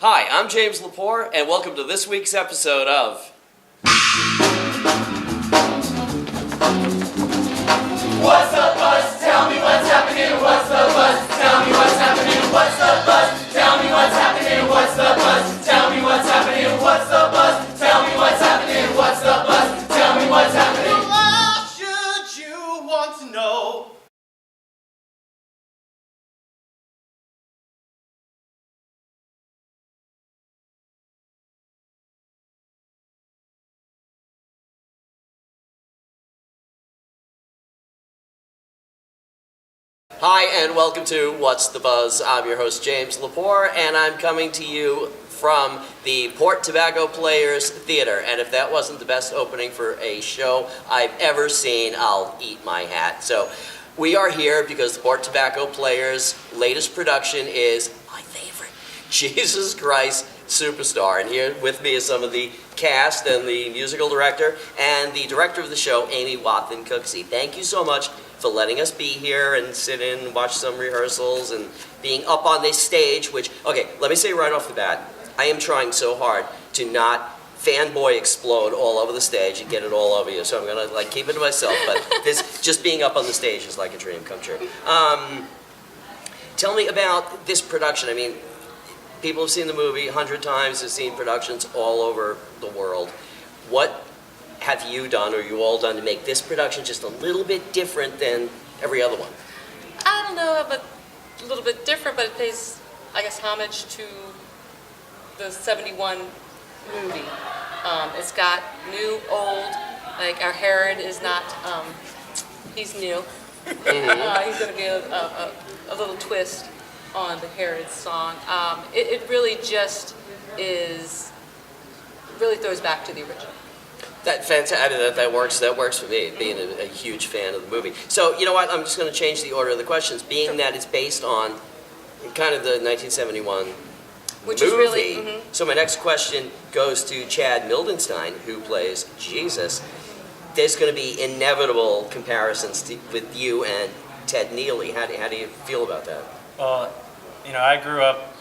Hi, I'm James Lepore, and welcome to this week's episode of What's the buzz? Tell me what's happening. What's the buzz? Tell me what's happening. What's the buzz? Tell me what's happening. What's the buzz? Tell me what's happening. What's the buzz? Tell me what's happening. What's the buzz? Tell me what's happening. Why should you want to know? Hi, and welcome to What's the Buzz? I'm your host, James Lepore, and I'm coming to you from the Port Tobacco Players Theater. And if that wasn't the best opening for a show I've ever seen, I'll eat my hat. So we are here because the Port Tobacco Players' latest production is my favorite, Jesus Christ Superstar. And here with me is some of the cast and the musical director and the director of the show, Amy Wathen-Cooksey. Thank you so much for letting us be here and sit in and watch some rehearsals and being up on this stage, which, okay, let me say right off the bat, I am trying so hard to not fanboy explode all over the stage and get it all over you, so I'm gonna keep it to myself, but this, just being up on the stage is like a dream come true. Tell me about this production. I mean, people have seen the movie 100 times, have seen productions all over the world. What have you done, or you all done, to make this production just a little bit different than every other one? I don't know, but a little bit different, but it pays, I guess, homage to the 71 movie. It's got new, old, like our Herod is not, he's new. He's going to give a little twist on the Herod song. It really just is, really throws back to the original. That fantastic. That works for me, being a huge fan of the movie. So you know what? I'm just going to change the order of the questions, being that it's based on kind of the 1971 Which movie. Is really, So my next question goes to Chad Mildenstein, who plays Jesus. There's going to be inevitable comparisons with you and Ted Neely. How do you feel about that? Well, you know, I grew up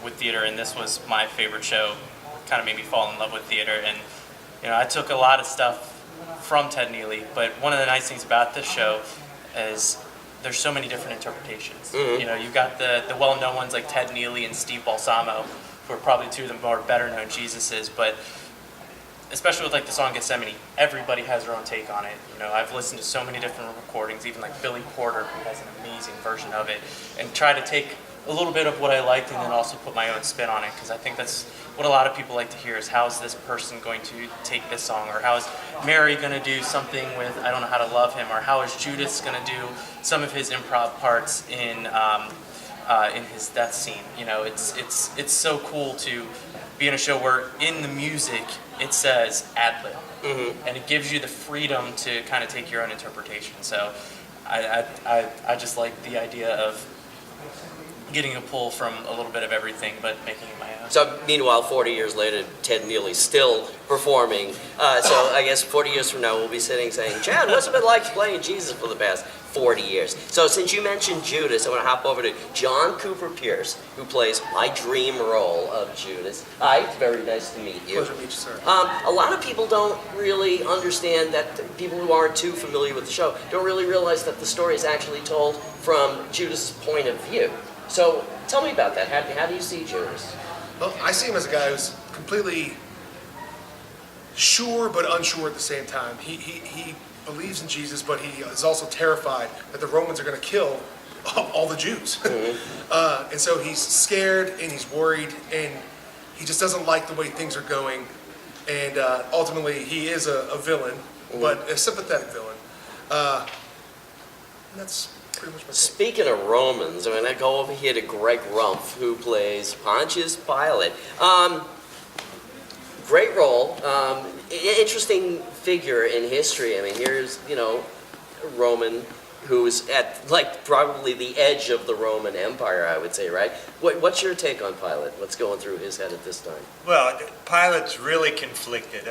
with theater, and this was my favorite show. Kind of made me fall in love with theater, and you know, I took a lot of stuff from Ted Neely, but one of the nice things about this show is there's so many different interpretations. You know, you've got the well-known ones like Ted Neely and Steve Balsamo, who are probably two of the more better-known Jesuses, but especially with like the song Gethsemane, everybody has their own take on it. You know, I've listened to so many different recordings, even like Billy Porter, who has an amazing version of it, and try to take a little bit of what I liked and then also put my own spin on it, because I think that's what a lot of people like to hear is how is this person going to take this song, or how is Mary going to do something with I Don't Know How to Love Him, or how is Judas going to do some of his improv parts in his death scene. You know, it's so cool to be in a show where in the music it says ad-lib, and it gives you the freedom to kind of take your own interpretation. So I just like the idea of getting a pull from a little bit of everything, but making it my own. So meanwhile, 40 years later, Ted Neely's still performing. So I guess 40 years from now, we'll be sitting saying, Chad, what's it been like playing Jesus for the past 40 years? So since you mentioned Judas, I want to hop over to John Cooper Pierce, who plays my dream role of Judas. Hi, it's very nice to meet you. Pleasure to meet you, sir. A lot of people don't really understand that, people who aren't too familiar with the show, don't really realize that the story is actually told from Judas' point of view. So tell me about that. How do you see Judas? Well, I see him as a guy who's completely sure but unsure at the same time. He believes in Jesus, but he is also terrified that the Romans are going to kill all the Jews. And so he's scared and he's worried, and he just doesn't like the way things are going. And ultimately, he is a villain, but a sympathetic villain. And that's pretty much my take. Speaking of Romans, I mean, I go over here to Greg Rumpf, who plays Pontius Pilate. Great role. Interesting figure in history. I mean, here's, a Roman who's at, probably the edge of the Roman Empire, I would say, right? What's your take on Pilate? What's going through his head at this time? Well, Pilate's really conflicted.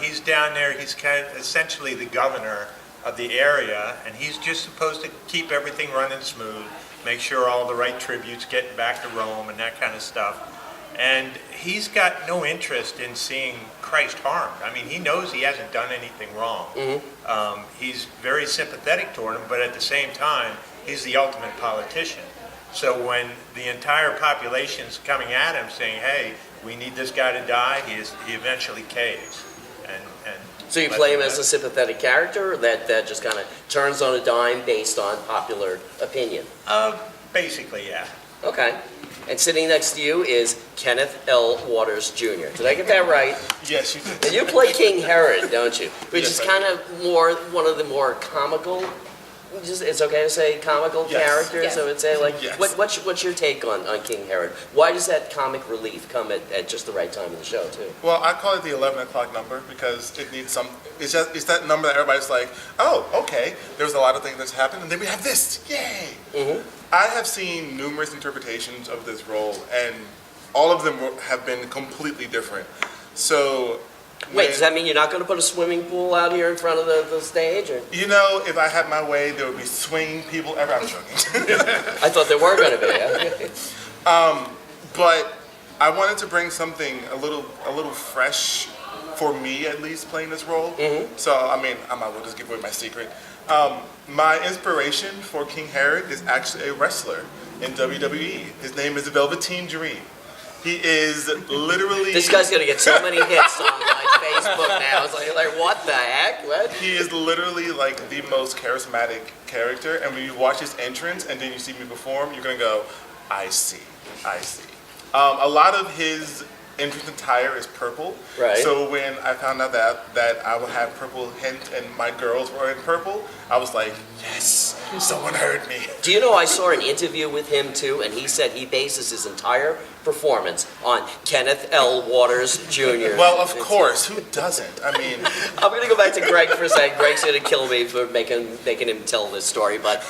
He's down there, he's kind of essentially the governor of the area, and he's just supposed to keep everything running smooth. make sure all the right tributes getting back to Rome and that kind of stuff. And he's got no interest in seeing Christ harmed. I mean, he knows he hasn't done anything wrong. He's very sympathetic toward him, but at the same time, he's the ultimate politician. So when the entire population's coming at him saying, hey, we need this guy to die, he eventually caves. And So you play him as a sympathetic character that just kind of turns on a dime based on popular opinion? Basically, yeah. Okay. And sitting next to you is Kenneth L. Waters Jr. Did I get that right? Yes, you did. And you play King Herod, don't you? Which Yes, is I kind of more one of the more comical. It's okay to say comical Yes. characters. Yes. I would say like Yes. what's your take on King Herod? Why does that comic relief come at just the right time in the show too? Well, I call it the 11 o'clock number because it needs some. It's that number that everybody's like, oh, okay. There's a lot of things that's happened, and then we have this. Yay! I have seen numerous interpretations of this role, and all of them have been completely different. So, Wait, does that mean you're not going to put a swimming pool out here in front of the stage? Or? you know, if I had my way, there would be swinging people everywhere. I'm joking. I thought there were going to be. Yeah? But I wanted to bring something a little fresh for me, at least, playing this role. So, I mean, I might as well just give away my secret. My inspiration for King Herod is actually a wrestler in WWE. His name is Velveteen Dream. He is literally... This guy's going to get so many hits on my Facebook now. It's like, what the heck? What? He is literally like the most charismatic character, and when you watch his entrance and then you see me perform, you're gonna go, I see. A lot of his entrance attire is purple. Right. So when I found out that I would have purple hint and my girls were in purple, I was like, yes, someone heard me. Do you know I saw an interview with him too, and he said he bases his entire performance on Kenneth L. Waters Jr. Well, of course, who doesn't? I mean, I'm going to go back to Greg for a second. Greg's going to kill me for making him tell this story, but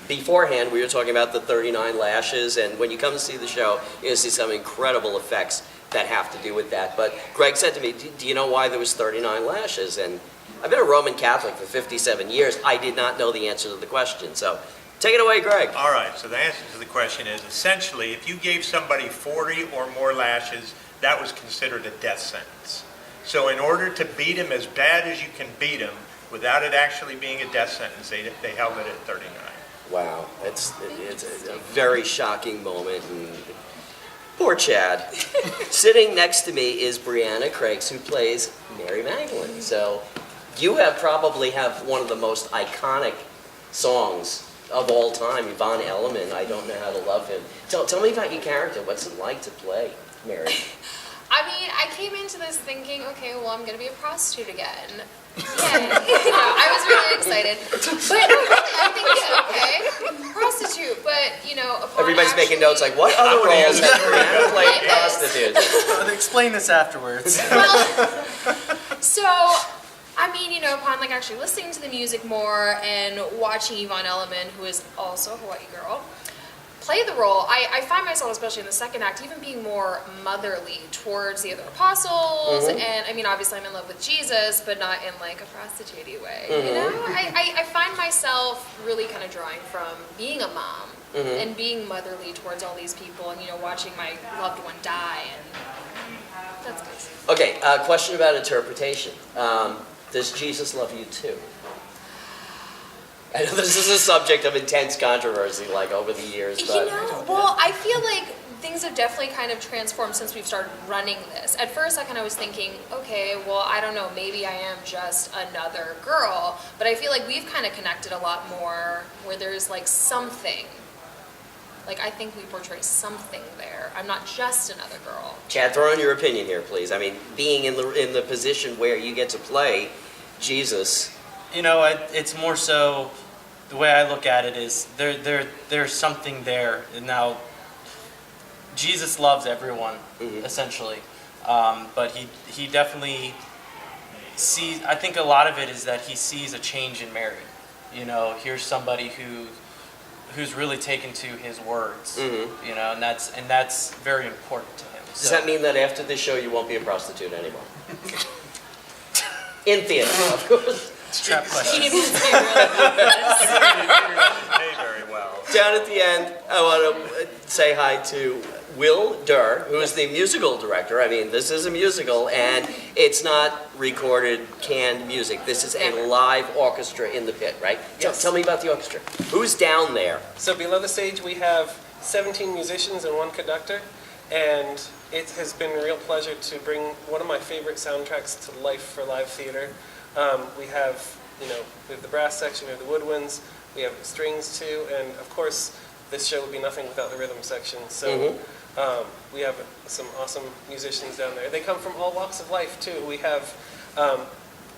beforehand we were talking about the 39 lashes, and when you come to see the show, you're going to see some incredible effects that have to do with that. But Greg said to me, do you know why there was 39 lashes? And I've been a Roman Catholic for 57 years. I did not know the answer to the question. So take it away, Greg. All right, so the answer to the question is essentially if you gave somebody 40 or more lashes, that was considered a death sentence. So in order to beat him as bad as you can beat him without it actually being a death sentence, they held it at 39. Wow, it's a very shocking moment. And poor Chad. Sitting next to me is Brianna Crakes, who plays Mary Magdalene. So you probably have one of the most iconic songs of all time, Yvonne Elliman, I Don't Know How to Love Him. Tell me about your character. What's it like to play Mary? I mean, I came into this thinking, okay, well, I'm going to be a prostitute again. Yay. I was really excited. But no, really, I'm thinking, okay, prostitute, but, upon Everybody's making notes like, what other roles has Brianna played prostitutes? Explain this afterwards. Well, so, I mean, upon actually listening to the music more and watching Yvonne Elliman, who is also a Hawaii girl, play the role, I find myself, especially in the second act, even being more motherly towards the other apostles. And I mean, obviously I'm in love with Jesus, but not in a prostitute-y way. I find myself really kind of drawing from being a mom and being motherly towards all these people and, watching my loved one die. And that's good. Okay, question about interpretation. Does Jesus love you too? I know this is a subject of intense controversy, over the years, but... Well, I feel like things have definitely kind of transformed since we've started running this. At first, I kind of was thinking, okay, well, I don't know, maybe I am just another girl, but I feel like we've kind of connected a lot more where there's, something. I think we portray something there. I'm not just another girl. Chad, throw in your opinion here, please. I mean, being in the position where you get to play Jesus... It's more so... The way I look at it is there's something there. Now, Jesus loves everyone, essentially, but he definitely sees. I think a lot of it is that he sees a change in Mary. Here's somebody who's really taken to his words. And that's very important to him. Does that mean that after this show you won't be a prostitute anymore? In theater, of course. Trap question. He needs to be really good. Pay very well. down at the end, I want to say hi to Will Durr, who is the musical director. I mean, this is a musical, and it's not recorded, canned music. This is a live orchestra in the pit, right? Yes. Tell me about the orchestra. Who's down there? So below the stage, we have 17 musicians and one conductor, and it has been a real pleasure to bring one of my favorite soundtracks to life for live theater. We have, we have the brass section, we have the woodwinds, we have strings too, and of course, this show would be nothing without the rhythm section. So we have some awesome musicians down there. They come from all walks of life too. We have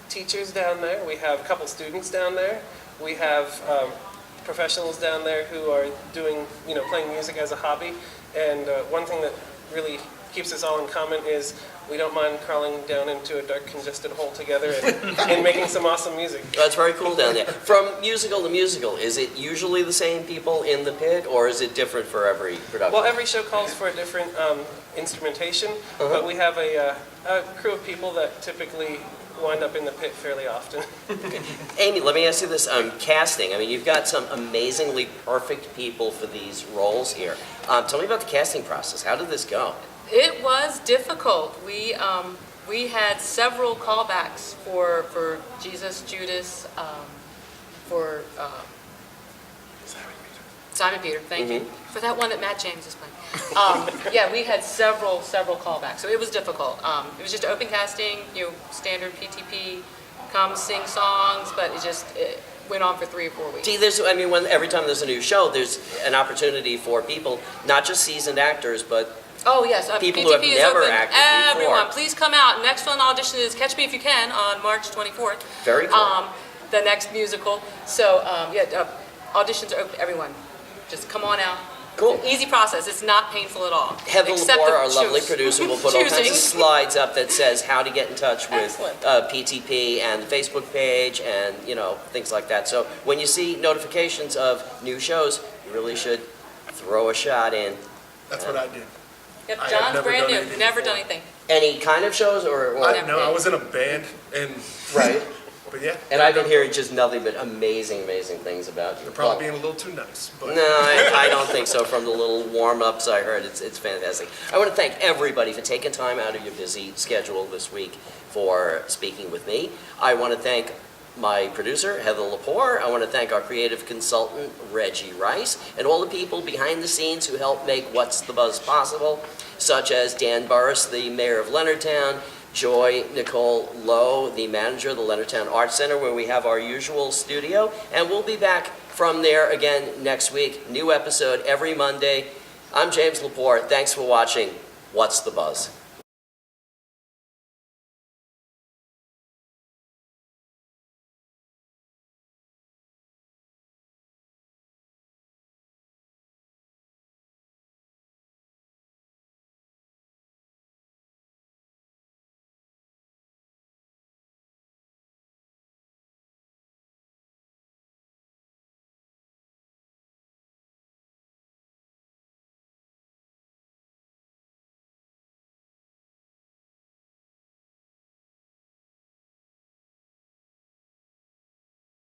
teachers down there. We have a couple students down there. We have professionals down there who are doing, playing music as a hobby. And one thing that really keeps us all in common is we don't mind crawling down into a dark, congested hole together and making some awesome music. That's very cool down there. From musical to musical, is it usually the same people in the pit, or is it different for every production? Well, every show calls for a different instrumentation, but we have a crew of people that typically wind up in the pit fairly often. Amy, let me ask you this, casting. I mean, you've got some amazingly perfect people for these roles here. Tell me about the casting process. How did this go? It was difficult. We had several callbacks for Jesus, Judas, for Simon Peter. Thank you for that one that Matt James is playing. Yeah, we had several callbacks, so it was difficult. It was just open casting, standard PTP, come sing songs, but it went on for 3 or 4 weeks. See, every time there's a new show, there's an opportunity for people, not just seasoned actors, but Oh, yes. people PTP who have is never open. acted before. Everyone, please come out. Next one audition is Catch Me If You Can on March 24th. Very cool. The next musical. So, auditions are open to everyone. Just come on out. Cool. Easy process. It's not painful at all. Heather Except Lepore, the our lovely choose. producer, will put all kinds of Choosing. slides up that says how to get in touch with Excellent. PTP and the Facebook page and, things like that. So when you see notifications of new shows, you really should throw a shot in. That's what I did. Yep, I have John's never brand done new. anything Never before. done anything. Any kind of shows or I was in a band, and right? but yeah, And I've been hearing just nothing but amazing beings about you. they're probably being a little too nice. But No, I don't think so. From the little warm-ups I heard, it's fantastic. I want to thank everybody for taking time out of your busy schedule this week for speaking with me. I want to thank my producer, Heather Lepore. I want to thank our creative consultant, Reggie Rice, and all the people behind the scenes who help make What's the Buzz possible, such as Dan Burris, the mayor of Leonardtown, Joy Nicole Lowe, the manager of the Leonardtown Arts Center, where we have our usual studio, and we'll be back from there again next week. New episode every Monday. I'm James Lepore. Thanks for watching What's the Buzz?